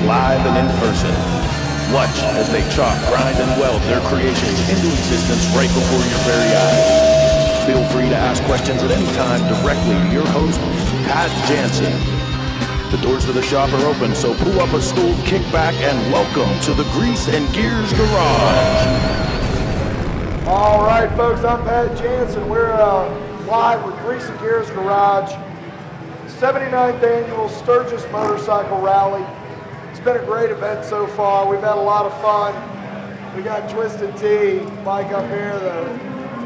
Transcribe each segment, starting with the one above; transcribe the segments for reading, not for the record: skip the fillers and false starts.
live and in person. Watch as they chop, grind, and weld their creations into existence right before your very eyes. Feel free to ask questions at any time directly to your host, Pat Jansen. The doors to the shop are open, so pull up a stool, kick back, and welcome to the Grease and Gears Garage. All right, folks, I'm Pat Jansen. We're live with Grease and Gears Garage, 79th Annual Sturgis Motorcycle Rally. It's been a great event so far. We've had a lot of fun. We got Twisted T bike up here, the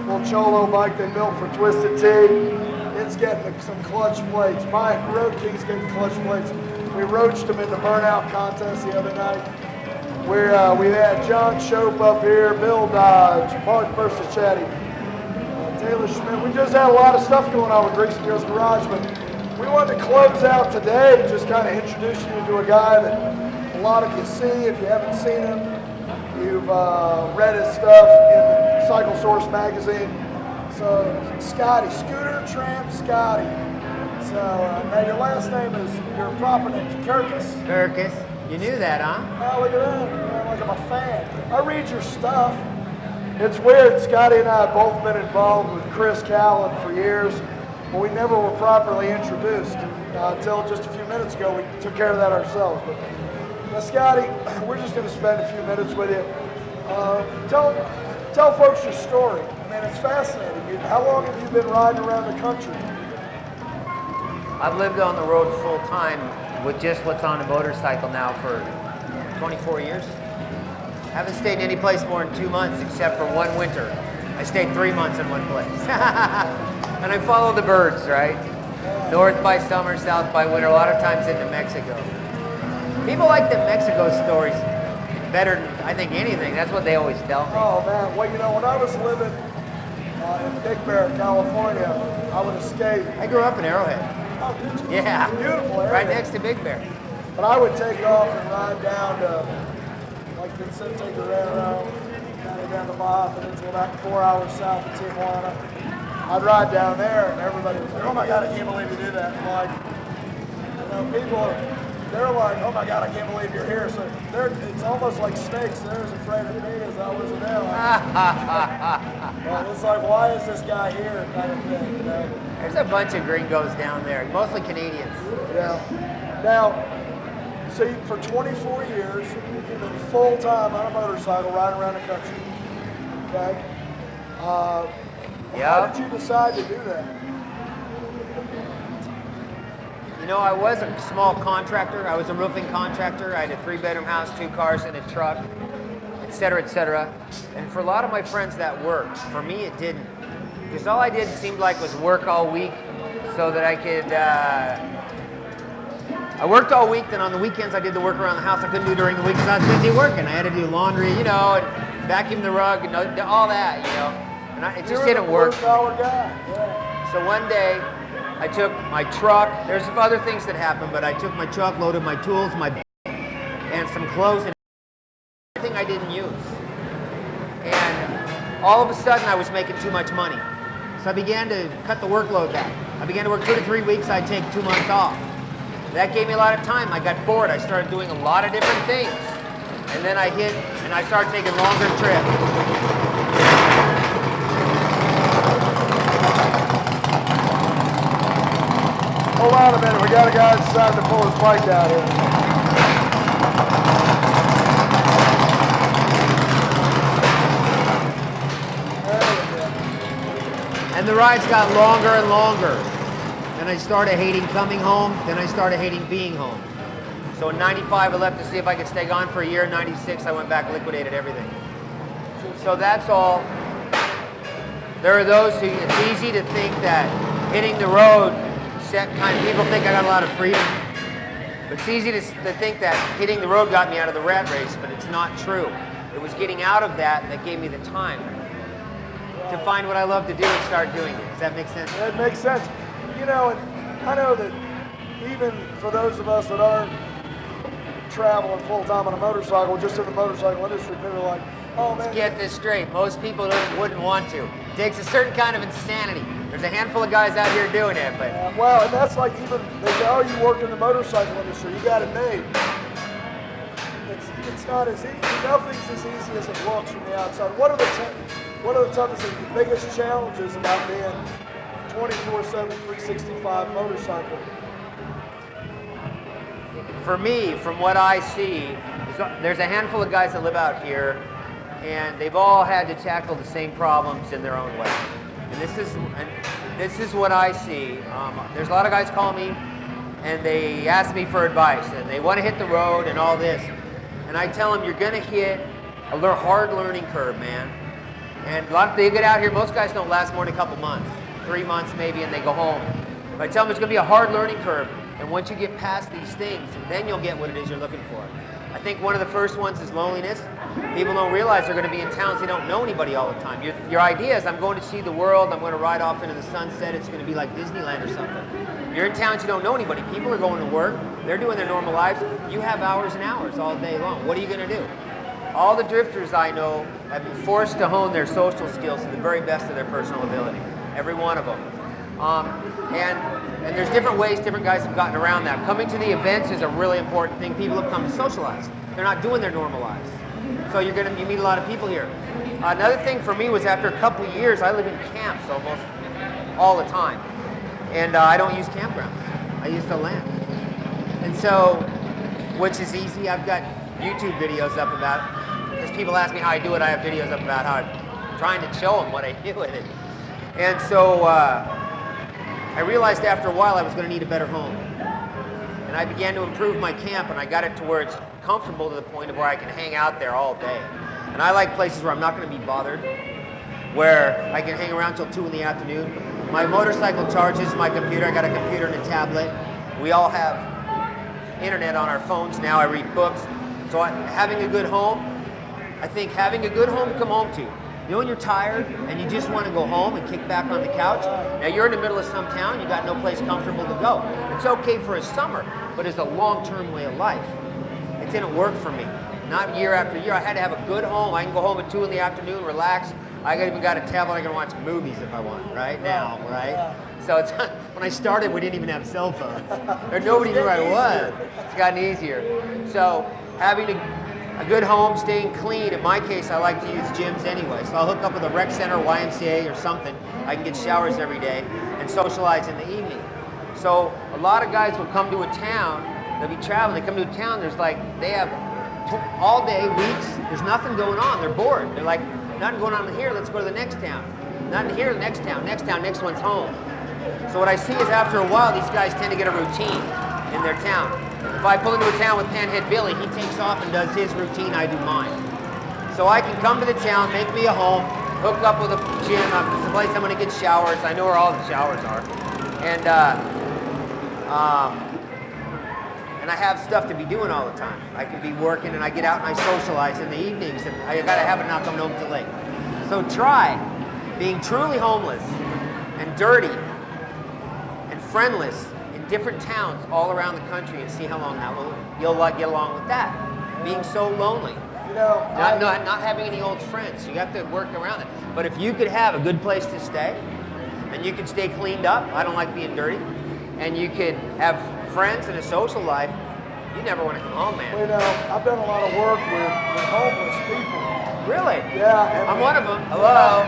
little Cholo bike they built for Twisted T. It's getting some clutch plates. My Road King's getting clutch plates. We roached them in the burnout contest the other night. We had John Shope up here, Bill Dodge, Mark Chatty, Taylor Schmidt. We just had a lot of stuff going on with Grease and Gears Garage, but we wanted to close out today just kind of introducing you to a guy that a lot of you see. If you haven't seen him, you've read his stuff in Cycle Source magazine. So Scotty, Scootertramp Scotty. So now your last name is, your proper name is Sturgis. Sturgis. You knew that, huh? Oh, look at that. Like I'm a fan. I read your stuff. It's weird. Scotty and I have both been involved with Chris Callan for years, but we never were properly introduced until just a few minutes ago. We took care of that ourselves. But now, Scotty, we're just going to spend a few minutes with you. Tell folks your story. I mean, it's fascinating. How long have you been riding around the country? I've lived on the road full time with just what's on a motorcycle now for 24 years. Haven't stayed in any place more than 2 months except for one winter. I stayed 3 months in one place. And I follow the birds, right? North by summer, south by winter, a lot of times into Mexico. People like the Mexico stories better than I think anything. That's what they always tell me. Oh man, well, you know, when I was living in Big Bear, California, I would escape. I grew up in Arrowhead. Oh, did you? Yeah. Beautiful area. Right next to Big Bear. But I would take off and ride down to, like Vicente Guerrero, kind of down to Baja Peninsula, about 4 hours south of Tijuana. I'd ride down there, and everybody was like, "Oh my God, I can't believe you do that." And like, you know, people, they're like, "Oh my God, I can't believe you're here." So it's almost like snakes. They're as afraid of me as I was of them. Well, it's like, why is this guy here, kind of thing, you know? There's a bunch of gringos down there, mostly Canadians. Yeah. Now, so for 24 years, you've been full-time on a motorcycle riding around the country. Okay? How did you decide to do that? You know, I was a small contractor. I was a roofing contractor. I had a 3-bedroom house, 2 cars, and a truck, et cetera, and for a lot of my friends that worked. For me, it didn't. Because all I did seemed like was work all week so that I could, I worked all week, then on the weekends I did the work around the house I couldn't do during the week because I was busy working. I had to do laundry, you know, and vacuum the rug, and all that, you know. And it just didn't work. You're a blue-collar guy. Yeah. So one day, I took my truck, there's some other things that happened, but I took my truck, loaded my tools, and some clothes, and everything I didn't use. And all of a sudden I was making too much money. So I began to cut the workload back. I began to work 2 to 3 weeks, I'd take 2 months off. That gave me a lot of time. I got bored. I started doing a lot of different things. And then I started taking longer trips. Hold on a minute, we got a guy deciding to pull his bike out here. And the rides got longer and longer. Then I started hating coming home, then I started hating being home. So in 95 I left to see if I could stay gone for a year. In 96 I went back, liquidated everything. So that's all. There are those who, it's easy to think that hitting the road, people think I got a lot of freedom. But it's easy to think that hitting the road got me out of the rat race, but it's not true. It was getting out of that gave me the time to find what I love to do and start doing it. Does that make sense? It makes sense. You know, and I know that even for those of us that aren't traveling full-time on a motorcycle, just in the motorcycle industry, people are like, oh man. Let's get this straight. Most people wouldn't want to. It takes a certain kind of insanity. There's a handful of guys out here doing it, but... well, and that's like even, they say, oh, you work in the motorcycle industry, you got it made. it's not as easy. Nothing's as easy as it looks from the outside. What are the toughest and the biggest challenges about being 24/7, 365 motorcycle? For me, from what I see, there's a handful of guys that live out here, and they've all had to tackle the same problems in their own way. And this is what I see. There's a lot of guys call me, and they ask me for advice, and they want to hit the road and all this. And I tell them, you're going to hit a hard learning curve, man. And they get out here, most guys don't last more than a couple months, 3 months maybe, and they go home. But I tell them it's going to be a hard learning curve. And once you get past these things, then you'll get what it is you're looking for. I think one of the first ones is loneliness. People don't realize they're going to be in towns they don't know anybody all the time. Your idea is, I'm going to see the world, I'm going to ride off into the sunset, it's going to be like Disneyland or something. You're in towns you don't know anybody. People are going to work, they're doing their normal lives. You have hours and hours all day long. What are you going to do? All the drifters I know have been forced to hone their social skills to the very best of their personal ability. Every one of them. And there's different ways different guys have gotten around that. Coming to the events is a really important thing. People have come to socialize. They're not doing their normal lives. So you meet a lot of people here. Another thing for me was, after a couple of years, I live in camps almost all the time. And I don't use campgrounds. I use the land. And so, which is easy. I've got YouTube videos up about it. Because people ask me how I do it, I have videos up about how I'm trying to show them what I do with it. And so, I realized after a while I was going to need a better home. And I began to improve my camp, and I got it to where it's comfortable to the point of where I can hang out there all day. And I like places where I'm not going to be bothered, where I can hang around till 2 in the afternoon. My motorcycle charges my computer. I got a computer and a tablet. We all have internet on our phones now. I read books. So having a good home, I think having a good home to come home to. You know, when you're tired and you just want to go home and kick back on the couch? Now you're in the middle of some town, you got no place comfortable to go. It's okay for a summer, but as a long-term way of life, it didn't work for me. Not year after year. I had to have a good home. I can go home at 2 in the afternoon, relax. I even got a tablet. I can watch movies if I want, right now, right? So it's, when I started, we didn't even have cell phones. Or nobody knew who I was. It's gotten easier. So having a good home, staying clean. In my case, I like to use gyms anyway. So I'll hook up with a rec center, YMCA or something. I can get showers every day and socialize in the evening. So a lot of guys will come to a town, they'll be traveling, they come to a town, there's like, they have all day, weeks, there's nothing going on, they're bored. They're like, nothing going on here, let's go to the next town. Nothing here, next town, next one's home. So what I see is, after a while, these guys tend to get a routine in their town. If I pull into a town with Panhead Billy, he takes off and does his routine, I do mine. So I can come to the town, make me a home, hook up with a gym, it's a place I'm going to get showers. I know where all the showers are. And I have stuff to be doing all the time. I can be working, and I get out and I socialize in the evenings, and I got to have it not coming home too late. So try being truly homeless and dirty and friendless in different towns all around the country, and see how long you'll get along with that. Being so lonely. You know, not having any old friends. You have to work around it. But if you could have a good place to stay, and you could stay cleaned up, I don't like being dirty, and you could have friends and a social life, you never want to come home, man. You know, I've done a lot of work with homeless people. Really? Yeah. I'm one of them. Hello.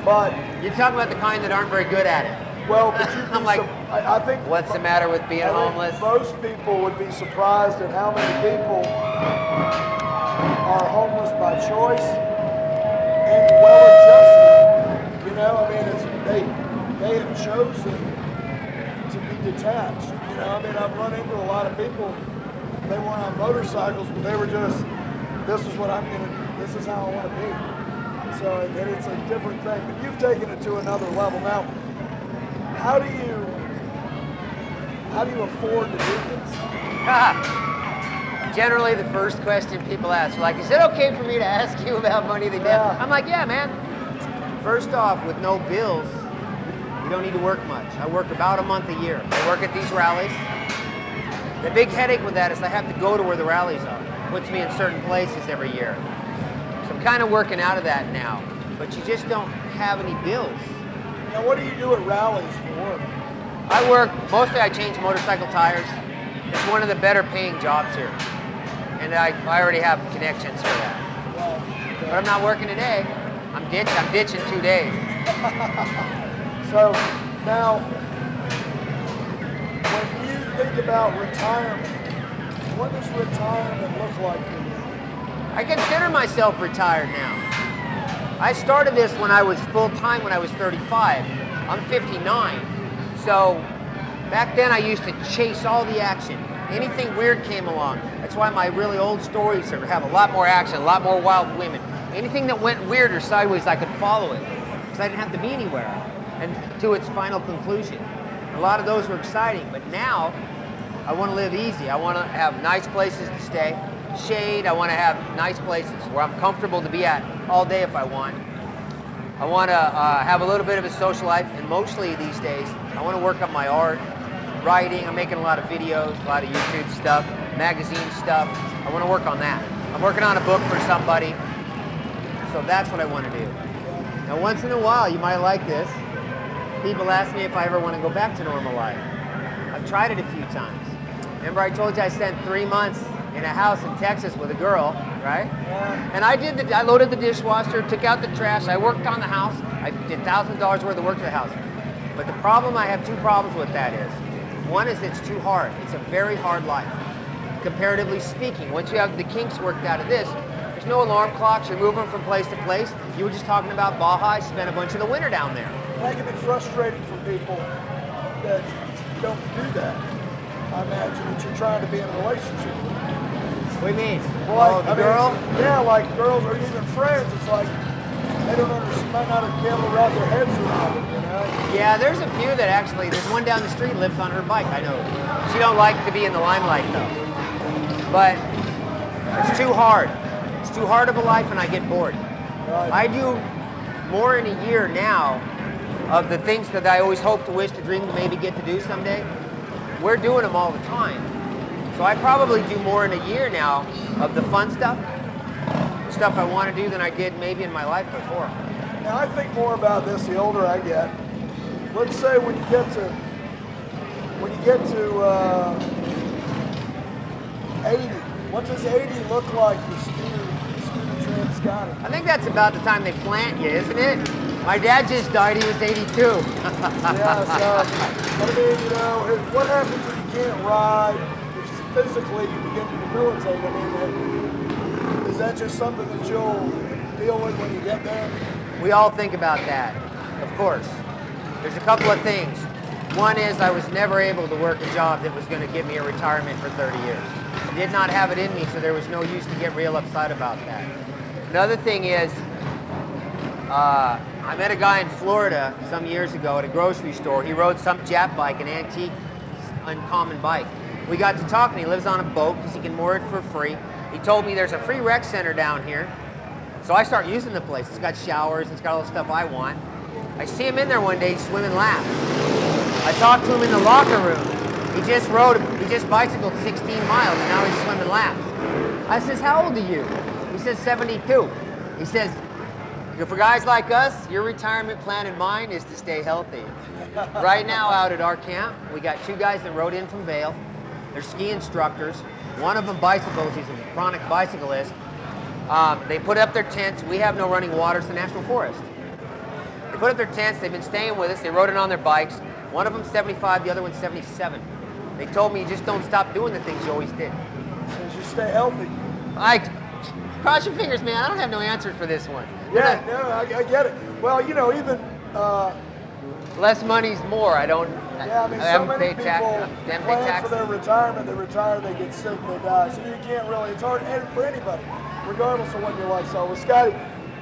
But you're talking about the kind that aren't very good at it. Well, but you'd be I'm like, I think what's the matter with being homeless? Most people would be surprised at how many people are homeless by choice and well adjusted. You know, I mean, they have chosen to be detached. You know, I mean, I've run into a lot of people. They weren't on motorcycles, but they were just, this is how I want to be. So, and it's a different thing. But you've taken it to another level. Now, how do you afford to do this? Generally, the first question people ask, like, is it okay for me to ask you about money they have? I'm like, yeah, man. First off, with no bills, you don't need to work much. I work about a month a year. I work at these rallies. The big headache with that is I have to go to where the rallies are. It puts me in certain places every year. So I'm kind of working out of that now. But you just don't have any bills. Now, what do you do at rallies for work? I work, mostly I change motorcycle tires. It's one of the better paying jobs here. and I already have connections for that. But I'm not working today. I'm ditching 2 days. So now, when you think about retirement, what does retirement look like for you? I consider myself retired now. I started this when I was full-time when I was 35. I'm 59. So back then I used to chase all the action. Anything weird came along. That's why my really old stories have a lot more action, a lot more wild women. Anything that went weird or sideways, I could follow it because I didn't have to be anywhere and to its final conclusion. A lot of those were exciting, but now I want to live easy. I want to have nice places to stay, shade. I want to have nice places where I'm comfortable to be at all day if I want. I want to have a little bit of a social life, and mostly these days, I want to work on my art, writing. I'm making a lot of videos, a lot of YouTube stuff, magazine stuff. I want to work on that. I'm working on a book for somebody, so that's what I want to do. Now, once in a while, you might like this. People ask me if I ever want to go back to normal life. I've tried it a few times. Remember I told you I spent 3 months in a house in Texas with a girl, right? Yeah. And I loaded the dishwasher, took out the trash, I worked on the house, I did $1,000 worth of work to the house. But the problem, I have 2 problems with that is, one is it's too hard. It's a very hard life, comparatively speaking. Once you have the kinks worked out of this, there's no alarm clocks, you're moving from place to place. You were just talking about Baja, I spent a bunch of the winter down there. That can be frustrating for people that don't do that. I imagine that you're trying to be in a relationship with. What do you mean? Well, The girl? Yeah, like girls or even friends. It's like they don't understand, might not be able to wrap their heads around it, you know? Yeah, there's a few that actually, there's one down the street lives on her bike, I know. She don't like to be in the limelight though. But it's too hard. It's too hard of a life and I get bored. Right. I do more in a year now of the things that I always hope to wish to dream to maybe get to do someday. We're doing them all the time. So I probably do more in a year now of the fun stuff I want to do than I did maybe in my life before. Now I think more about this the older I get. Let's say when you get to 80, what does 80 look like for Scootertramp Scotty? I think that's about the time they plant you, isn't it? My dad just died, he was 82. Yeah, so, I mean, you know, what happens if you can't ride, if physically you begin to debilitate? I mean, is that just something that you'll deal with when you get there? We all think about that, of course. There's a couple of things. One is I was never able to work a job that was going to give me a retirement for 30 years. I did not have it in me, so there was no use to get real upset about that. Another thing is, I met a guy in Florida some years ago at a grocery store. He rode some Jap bike, an antique, uncommon bike. We got to talking. He lives on a boat because he can moor it for free. He told me there's a free rec center down here. So I start using the place. It's got showers, it's got all the stuff I want. I see him in there one day swimming laps. I talked to him in the locker room. He just bicycled 16 miles, now he's swimming laps. I says, how old are you? He says, 72. He says, for guys like us, your retirement plan and mine is to stay healthy. Right now out at our camp, we got 2 guys that rode in from Vail. They're ski instructors. One of them bicycles, he's a chronic bicyclist. They put up their tents. We have no running water, it's the National Forest. They put up their tents, they've been staying with us, they rode in on their bikes. One of them's 75, the other one's 77. They told me you just don't stop doing the things you always did. As you stay healthy. Cross your fingers, man, I don't have no answers for this one. Yeah, no, I get it. Well, you know, even... less money's more, I don't... Yeah, I mean, so many people plan for their retirement, they retire, they get sick, they die. So you can't really, it's hard for anybody, regardless of what your lifestyle. Well, Scotty,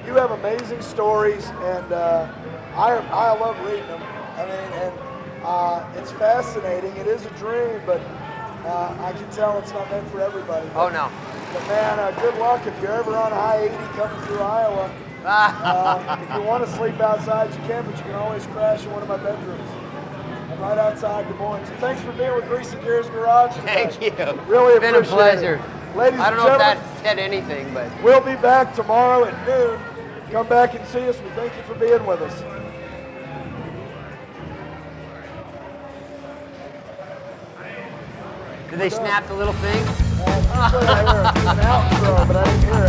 you have amazing stories, and I love reading them. I mean, and it's fascinating. It is a dream, but I can tell it's not meant for everybody. Oh, no. But man, good luck if you're ever on I-80 coming through Iowa. If you want to sleep outside, you can, but you can always crash in one of my bedrooms. I'm right outside Des Moines. So thanks for being with Greasy Gears Garage today. Thank you. Really it's been a pleasure. It. Ladies I don't and know if gentlemen, that said anything, but... We'll be back tomorrow at noon. Come back and see us. We thank you for being with us. Did they snap the little thing? an outro, but I didn't hear